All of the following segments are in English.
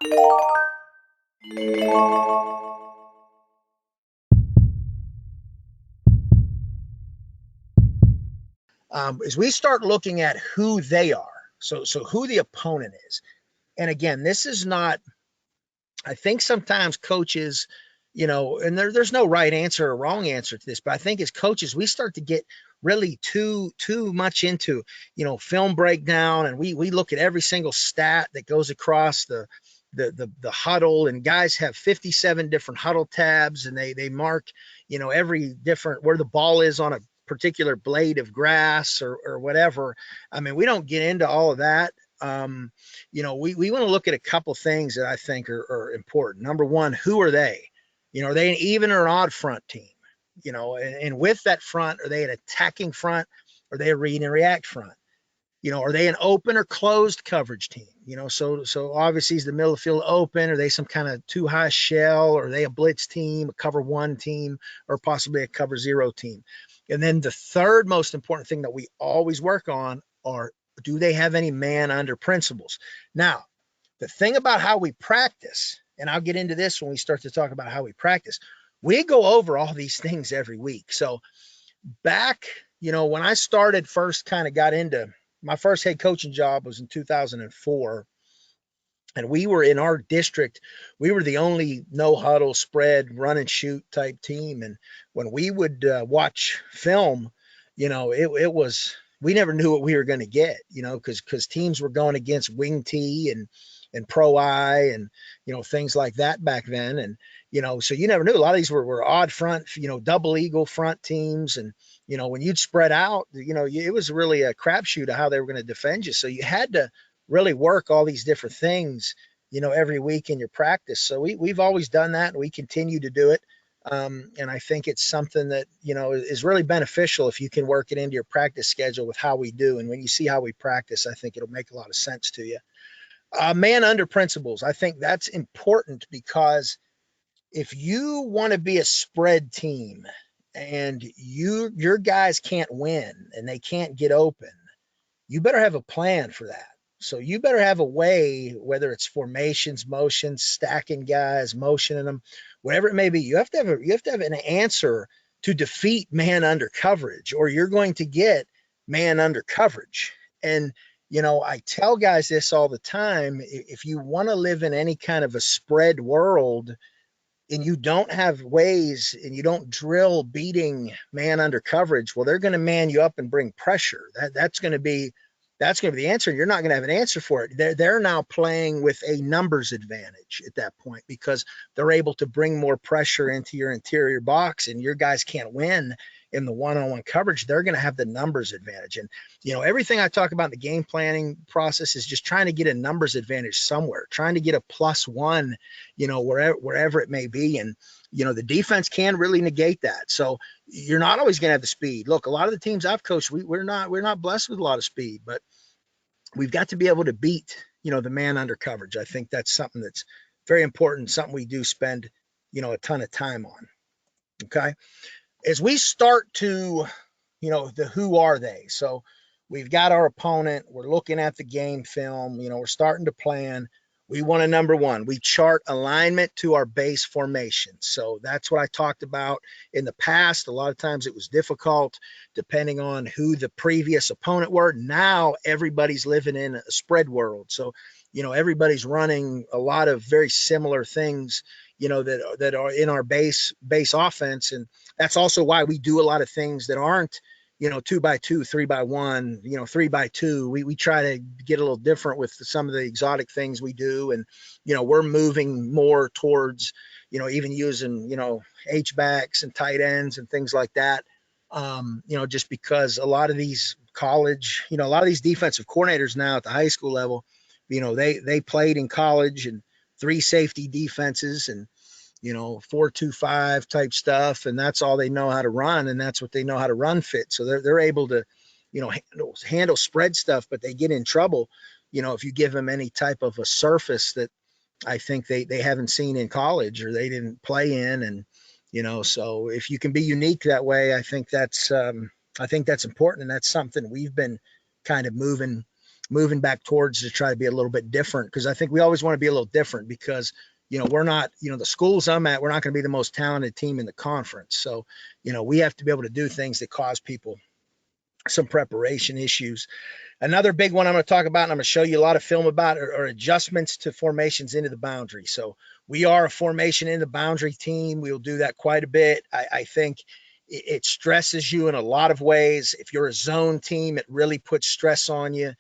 As we start looking at who they are, so who the opponent is. And again, this is not, I think sometimes coaches, and there's no right answer or wrong answer to this, but I think as coaches, we start to get really too much into, film breakdown, and we look at every single stat that goes across the huddle, and guys have 57 different huddle tabs, and they mark, every different where the ball is on a particular blade of grass or whatever. I mean, we don't get into all of that. We want to look at a couple things that I think are important. Number one, who are they? Are they an even or an odd front team? And with that front, are they an attacking front? Or are they a read and react front? Are they an open or closed coverage team? So obviously is the middle of the field open? Are they some kind of too high shell? Or are they a blitz team, a cover one team, or possibly a cover zero team? And then the third most important thing that we always work on are, do they have any man under principles? Now, the thing about how we practice, and I'll get into this when we start to talk about how we practice, we go over all these things every week. So back, when I started first kind of got into my first head coaching job was in 2004. And we were in our district, we were the only no huddle spread run and shoot type team. And when we would watch film, it was, we never knew what we were going to get, because teams were going against wing T and pro I and, things like that back then. And, so you never knew. A lot of these were odd front, double eagle front teams. And, when you'd spread out, it was really a crapshoot of how they were going to defend you. So you had to really work all these different things, every week in your practice. So we've always done that, and we continue to do it. And I think it's something that, is really beneficial if you can work it into your practice schedule with how we do. And when you see how we practice, I think it'll make a lot of sense to you. Man under principles. I think that's important, because if you want to be a spread team and your guys can't win and they can't get open, you better have a plan for that. So you better have a way, whether it's formations, motions, stacking guys, motioning them, whatever it may be. You have to have an answer to defeat man under coverage, or you're going to get man under coverage. And I tell guys this all the time: if you want to live in any kind of a spread world, and you don't have ways and you don't drill beating man under coverage, well, they're going to man you up and bring pressure. That's going to be the answer. You're not going to have an answer for it. They're now playing with a numbers advantage at that point, because they're able to bring more pressure into your interior box, and your guys can't win in the one-on-one coverage. They're going to have the numbers advantage. And, everything I talk about in the game planning process is just trying to get a numbers advantage somewhere, trying to get a +1, wherever it may be. And, the defense can really negate that. So you're not always going to have the speed. Look, a lot of the teams I've coached, we're not blessed with a lot of speed, but we've got to be able to beat, the man under coverage. I think that's something that's very important, something we do spend, a ton of time on. Okay. As we start to, the who are they? So we've got our opponent. We're looking at the game film. We're starting to plan. We want to, number one, we chart alignment to our base formation. So that's what I talked about in the past. A lot of times it was difficult depending on who the previous opponent were. Now everybody's living in a spread world. So, everybody's running a lot of very similar things, that are in our base offense. And that's also why we do a lot of things that aren't, 2x2, 3x1, 3x2. We try to get a little different with some of the exotic things we do. And, we're moving more towards, even using, H-backs and tight ends and things like that. Just because a lot of these college, a lot of these defensive coordinators now at the high school level, they played in college and 3 safety defenses and, 4-2-5 type stuff. And that's all they know how to run. And that's what they know how to run fit. So they're able to, handle spread stuff, but they get in trouble, if you give them any type of a surface that I think they haven't seen in college or they didn't play in. And, so if you can be unique that way, I think that's important. And that's something we've been kind of moving moving back towards to try to be a little bit different, because I think we always want to be a little different because, we're not, the schools I'm at, we're not going to be the most talented team in the conference. So, we have to be able to do things that cause people some preparation issues. Another big one I'm going to talk about, and I'm going to show you a lot of film about, are adjustments to formations into the boundary. So we are a formation in the boundary team. We'll do that quite a bit. I think it stresses you in a lot of ways. If you're a zone team, it really puts stress on you.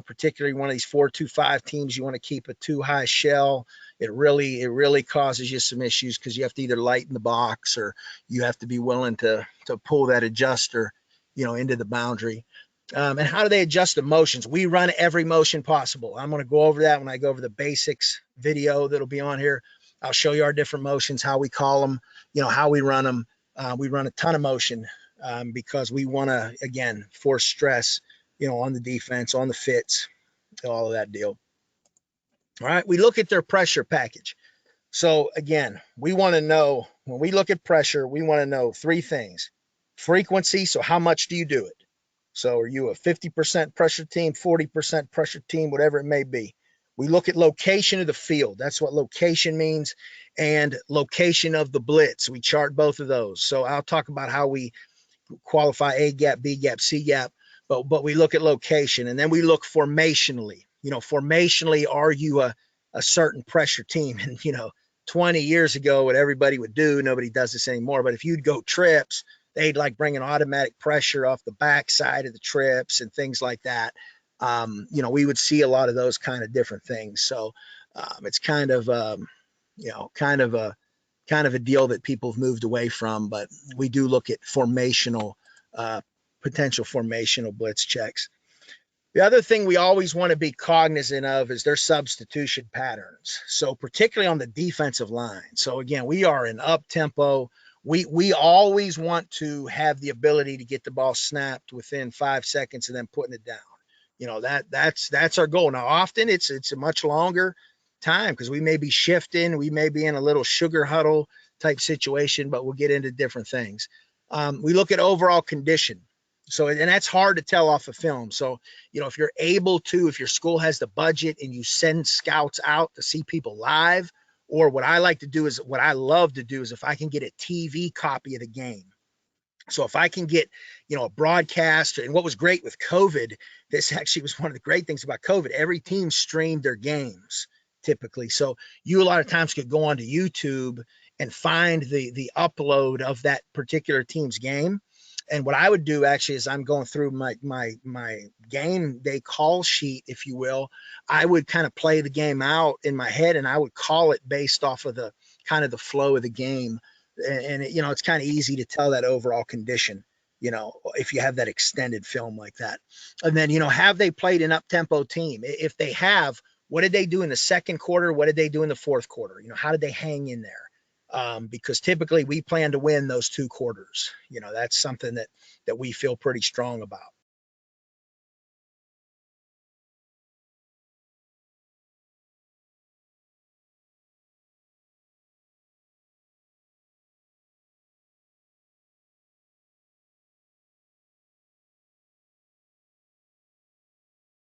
Particularly one of these 4-2-5 teams, you want to keep a too high shell. It really causes you some issues because you have to either lighten the box or you have to be willing to pull that adjuster, into the boundary. And how do they adjust the motions? We run every motion possible. I'm going to go over that when I go over the basics video that'll be on here. I'll show you our different motions, how we call them, how we run them. We run a ton of motion because we want to, again, force stress, on the defense, on the fits, all of that deal. All right. We look at their pressure package. So again, we want to know, when we look at pressure, we want to know three things. Frequency. So how much do you do it? So are you a 50% pressure team, 40% pressure team, whatever it may be? We look at location of the field. That's what location means. And location of the blitz. We chart both of those. So I'll talk about how we qualify A gap, B gap, C gap, but we look at location, and then we look formationally. Formationally, are you a certain pressure team? And 20 years ago, what everybody would do, nobody does this anymore, but if you'd go trips, they'd like bring an automatic pressure off the back side of the trips and things like that. We would see a lot of those kind of different things. So it's kind of a deal that people have moved away from, but we do look at potential formational blitz checks. The other thing we always want to be cognizant of is their substitution patterns. So particularly on the defensive line. So again, we are in up tempo. We always want to have the ability to get the ball snapped within 5 seconds and then putting it down. That's our goal. Now, often it's a much longer time because we may be shifting, we may be in a little sugar huddle type situation, but we'll get into different things. We look at overall condition. So, and that's hard to tell off of film. So, if you're able to, if your school has the budget and you send scouts out to see people live, or what I love to do is if I can get a TV copy of the game. So if I can get, a broadcast, and what was great with COVID, this actually was one of the great things about COVID. Every team streamed their games typically. So you a lot of times could go onto YouTube and find the upload of that particular team's game. And what I would do actually is I'm going through my game day call sheet, if you will. I would kind of play the game out in my head, and I would call it based off of the kind of the flow of the game. And it's kind of easy to tell that overall condition, if you have that extended film like that. And then, have they played an up-tempo team? If they have, what did they do in the second quarter? What did they do in the fourth quarter? How did they hang in there? Because typically we plan to win those 2 quarters. That's something that we feel pretty strong about.